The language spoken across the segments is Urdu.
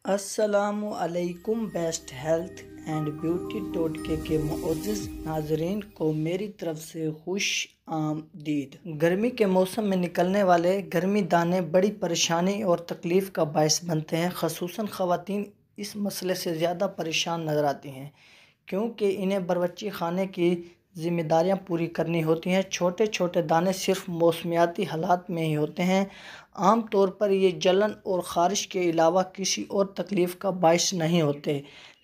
السلام علیکم۔ بیسٹ ہیلتھ اینڈ بیوٹی ٹوٹکے کے معزز ناظرین کو میری طرف سے خوش آمدید۔ گرمی کے موسم میں نکلنے والے گرمی دانے بڑی پریشانی اور تکلیف کا باعث بنتے ہیں۔ خصوصاً خواتین اس مسئلے سے زیادہ پریشان نظر آتی ہیں کیونکہ انہیں باورچی خانے کی ذمہ داریاں پوری کرنی ہوتی ہیں۔ چھوٹے چھوٹے دانے صرف موسمیاتی حالات میں ہی ہوتے ہیں۔ عام طور پر یہ جلن اور خارش کے علاوہ کسی اور تکلیف کا باعث نہیں ہوتے،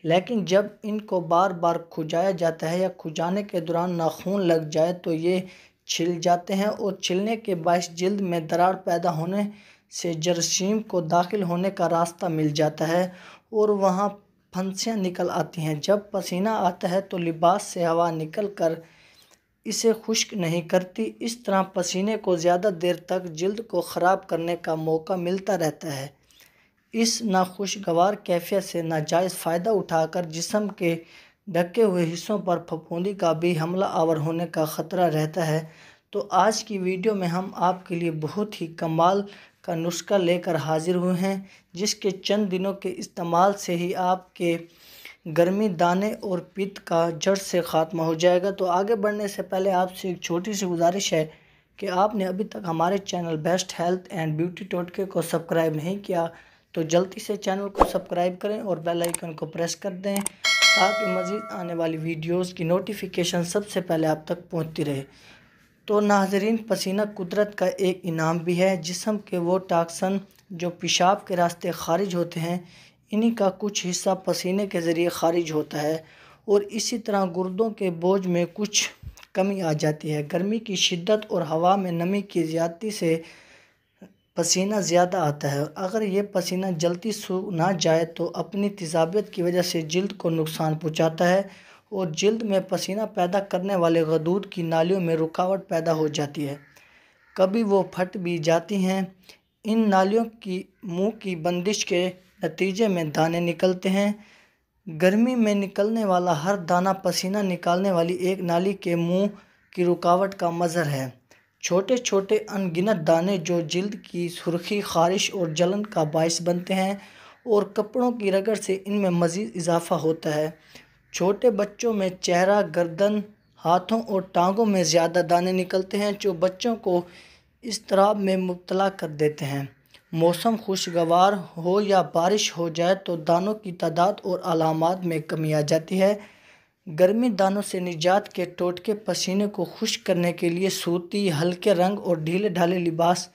لیکن جب ان کو بار بار کھجایا جاتا ہے یا کھجانے کے دوران ناخن لگ جائے تو یہ چھل جاتے ہیں اور چھلنے کے باعث جلد میں دراڑ پیدا ہونے سے جراثیم کو داخل ہونے کا راستہ مل جاتا ہے اور وہاں پھنسیاں نکل آتی ہیں۔ جب پسینہ آتا ہے تو لباس سے ہوا نکل کر اسے خشک نہیں کرتی۔ اس طرح پسینے کو زیادہ دیر تک جلد کو خراب کرنے کا موقع ملتا رہتا ہے۔ اس ناخوشگوار کیفیت سے ناجائز فائدہ اٹھا کر جسم کے ڈھکے ہوئے حصوں پر پھپھوندی کا بھی حملہ آور ہونے کا خطرہ رہتا ہے۔ تو آج کی ویڈیو میں ہم آپ کے لیے بہت ہی کمال کا نسخہ لے کر حاضر ہوئے ہیں، جس کے چند دنوں کے استعمال سے ہی آپ کے گرمی دانے اور پت کا جڑ سے خاتمہ ہو جائے گا۔ تو آگے بڑھنے سے پہلے آپ سے ایک چھوٹی سی گزارش ہے کہ آپ نے ابھی تک ہمارے channel best health and beauty ٹوٹکے کو سبسکرائب نہیں کیا تو جلدی سے چینل کو سبسکرائب کریں اور بیل آئیکن کو پریس کر دیں تاکہ مزید آنے والی ویڈیوز کی نوٹیفیکیشن سب سے پہلے آپ تک پہنچتی رہے۔ تو ناظرین، پسینہ قدرت کا ایک انعام بھی ہے۔ جسم کے وہ ٹاکسن جو پیشاب کے راستے خارج ہوتے ہیں، انہی کا کچھ حصہ پسینے کے ذریعے خارج ہوتا ہے اور اسی طرح گردوں کے بوجھ میں کچھ کمی آ جاتی ہے۔ گرمی کی شدت اور ہوا میں نمی کی زیادتی سے پسینہ زیادہ آتا ہے۔ اگر یہ پسینہ جلدی سوکھ نہ جائے تو اپنی تیزابیت کی وجہ سے جلد کو نقصان پہنچاتا ہے اور جلد میں پسینہ پیدا کرنے والے غدود کی نالیوں میں رکاوٹ پیدا ہو جاتی ہے، کبھی وہ پھٹ بھی جاتی ہیں۔ ان نالیوں کی منہ کی بندش کے نتیجے میں دانے نکلتے ہیں۔ گرمی میں نکلنے والا ہر دانہ پسینہ نکالنے والی ایک نالی کے منہ کی رکاوٹ کا مظہر ہے۔ چھوٹے چھوٹے ان گنت دانے جو جلد کی سرخی، خارش اور جلن کا باعث بنتے ہیں اور کپڑوں کی رگڑ سے ان میں مزید اضافہ ہوتا ہے۔ چھوٹے بچوں میں چہرہ، گردن، ہاتھوں اور ٹانگوں میں زیادہ دانے نکلتے ہیں جو بچوں کو اضطراب میں مبتلا کر دیتے ہیں۔ موسم خوشگوار ہو یا بارش ہو جائے تو دانوں کی تعداد اور علامات میں کمی آ جاتی ہے۔ گرمی دانوں سے نجات کے ٹوٹکے پسینے کو خشک کرنے کے لیے سوتی، ہلکے رنگ اور ڈھیلے ڈھالے لباس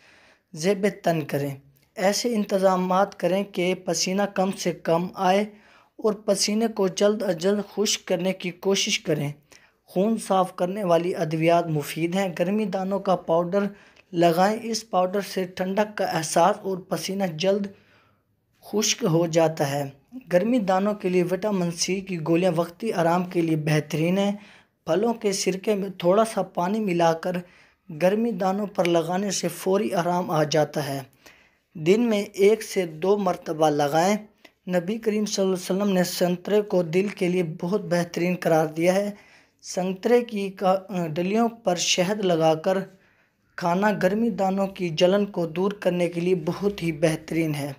زیب تن کریں۔ ایسے انتظامات کریں کہ پسینہ کم سے کم آئے اور پسینے کو جلد از جلد خشک کرنے کی کوشش کریں۔ خون صاف کرنے والی ادویات مفید ہیں۔ گرمی دانوں کا پاؤڈر لگائیں۔ اس پاؤڈر سے ٹھنڈک کا احساس اور پسینہ جلد خشک ہو جاتا ہے۔ گرمی دانوں کے لیے وٹامن سی کی گولیاں وقتی آرام کے لیے بہترین ہیں۔ پھلوں کے سرکے میں تھوڑا سا پانی ملا کر گرمی دانوں پر لگانے سے فوری آرام آ جاتا ہے۔ دن میں 1 سے 2 مرتبہ لگائیں۔ نبی کریم صلی اللہ علیہ وسلم نے سنترے کو دل کے لیے بہت بہترین قرار دیا ہے۔ سنترے کی ڈلیوں پر شہد لگا کر کھانا گرمی دانوں کی جلن کو دور کرنے کے لیے بہت ہی بہترین ہے۔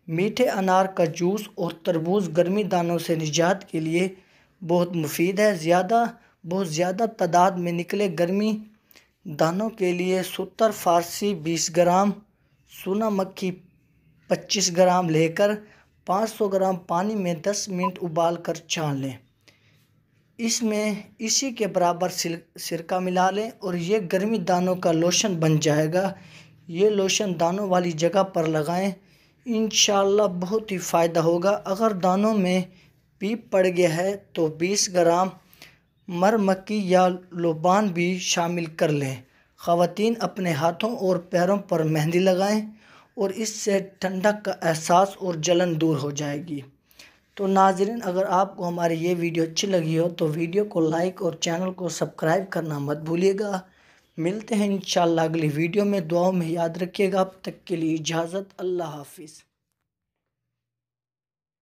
میٹھے انار کا جوس اور تربوز گرمی دانوں سے نجات کے لیے بہت مفید ہے۔ بہت زیادہ تعداد میں نکلے گرمی دانوں کے لیے ستر فارسی 20 گرام، سونا مکھی 25 گرام لے کر 500 گرام پانی میں 10 منٹ ابال کر چھان لیں۔ اس میں اسی کے برابر سرکہ ملا لیں اور یہ گرمی دانوں کا لوشن بن جائے گا۔ یہ لوشن دانوں والی جگہ پر لگائیں، انشاءاللہ بہت ہی فائدہ ہوگا۔ اگر دانوں میں پیپ پڑ گیا ہے تو 20 گرام مر مکی یا لوبان بھی شامل کر لیں۔ خواتین اپنے ہاتھوں اور پیروں پر مہندی لگائیں اور اس سے ٹھنڈک کا احساس اور جلن دور ہو جائے گی۔ تو ناظرین، اگر آپ کو ہماری یہ ویڈیو اچھی لگی ہو تو ویڈیو کو لائک اور چینل کو سبسکرائب کرنا مت بھولیے گا۔ ملتے ہیں انشاءاللہ اگلی ویڈیو میں۔ دعاؤں میں یاد رکھیے گا۔ اب تک کے لیے اجازت، اللہ حافظ۔